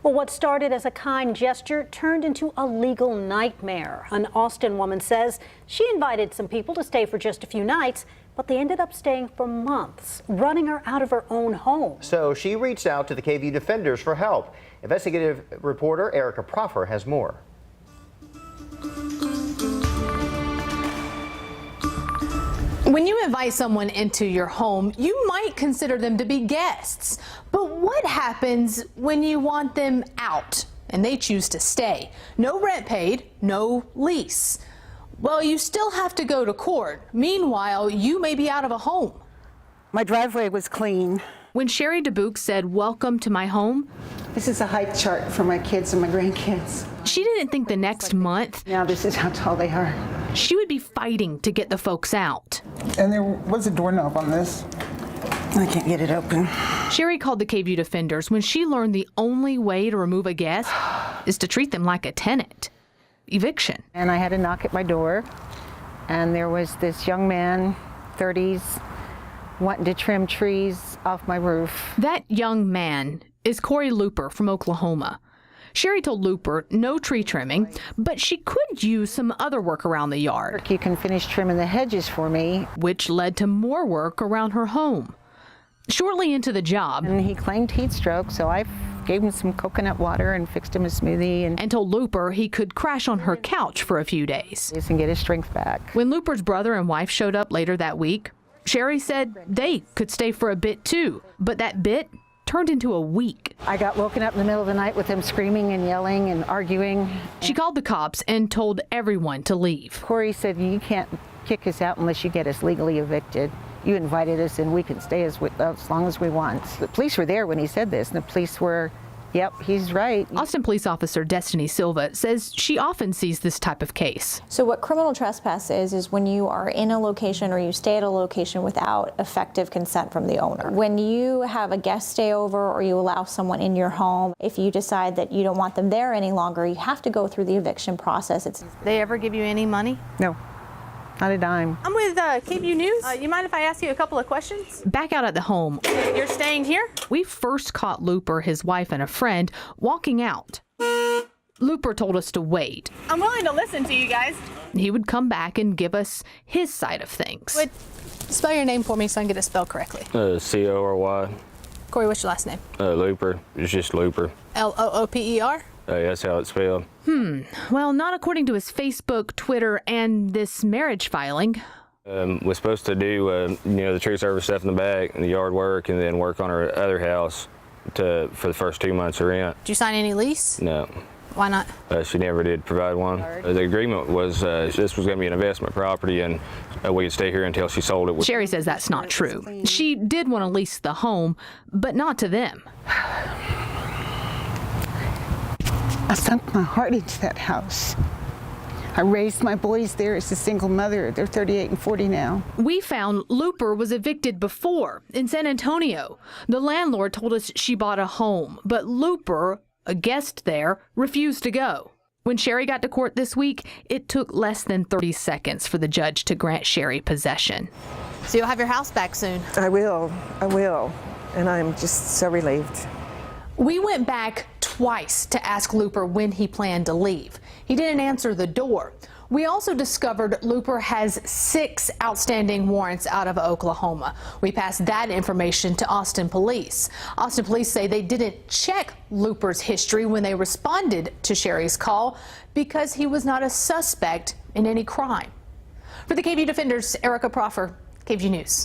Well, what started as a kind gesture turned into a legal nightmare. An Austin woman says she invited some people to stay for just a few nights, but they ended up staying for months, running her out of her own home. So she reached out to the KVUE Defenders for help. Investigative reporter Erica Proffer has more. When you invite someone into your home, you might consider them to be guests. But what happens when you want them out and they choose to stay? No rent paid, no lease. Well, you still have to go to court. Meanwhile, you may be out of a home. My driveway was clean. When Sherry DeBuke said, "Welcome to my home," This is a height chart for my kids and my grandkids. she didn't think the next month Now this is how tall they are. she would be fighting to get the folks out. And there was a doorknob on this. I can't get it open. Sherry called the KVUE Defenders when she learned the only way to remove a guest is to treat them like a tenant. Eviction. And I had a knock at my door, and there was this young man, 30s, wanting to trim trees off my roof. That young man is Corey Looper from Oklahoma. Sherry told Looper no tree trimming, but she could use some other work around the yard, You can finish trimming the hedges for me. which led to more work around her home. Shortly into the job, And he claimed heat stroke, so I gave him some coconut water and fixed him a smoothie and told Looper he could crash on her couch for a few days. and get his strength back. When Looper's brother and wife showed up later that week, Sherry said they could stay for a bit too, but that bit turned into a week. I got woken up in the middle of the night with him screaming and yelling and arguing. She called the cops and told everyone to leave. Corey said, "You can't kick us out unless you get us legally evicted. You invited us and we can stay as long as we want." The police were there when he said this, and the police were, "Yep, he's right." Austin police officer Destiny Silva says she often sees this type of case. So what criminal trespass is when you are in a location or you stay at a location without effective consent from the owner. When you have a guest stay over or you allow someone in your home, if you decide that you don't want them there any longer, you have to go through the eviction process. They ever give you any money? No, not a dime. I'm with KVUE News. You mind if I ask you a couple of questions? Back out at the home, You're staying here? we first caught Looper, his wife, and a friend walking out. Looper told us to wait. I'm willing to listen to you guys. He would come back and give us his side of things. Spell your name for me so I can get it spelled correctly. C-O-R-Y. Corey, what's your last name? Looper. It's just Looper. L-O-O-P-E-R? That's how it's spelled. Well, not according to his Facebook, Twitter, and this marriage filing. We're supposed to do, the tree service stuff in the back and the yard work, and then work on our other house for the first 2 months of rent. Did you sign any lease? No, Why not? she never did provide one. The agreement was this was going to be an investment property, and we could stay here until she sold it. Sherry says that's not true. She did want to lease the home, but not to them. I sunk my heart into that house. I raised my boys there as a single mother. They're 38 and 40 now. We found Looper was evicted before in San Antonio. The landlord told us she bought a home, but Looper, a guest there, refused to go. When Sherry got to court this week, it took less than 30 seconds for the judge to grant Sherry possession. So you'll have your house back soon. I will. And I'm just so relieved. We went back twice to ask Looper when he planned to leave. He didn't answer the door. We also discovered Looper has 6 outstanding warrants out of Oklahoma. We passed that information to Austin police. Austin police say they didn't check Looper's history when they responded to Sherry's call because he was not a suspect in any crime. For the KVUE Defenders, Erica Proffer, KVUE News.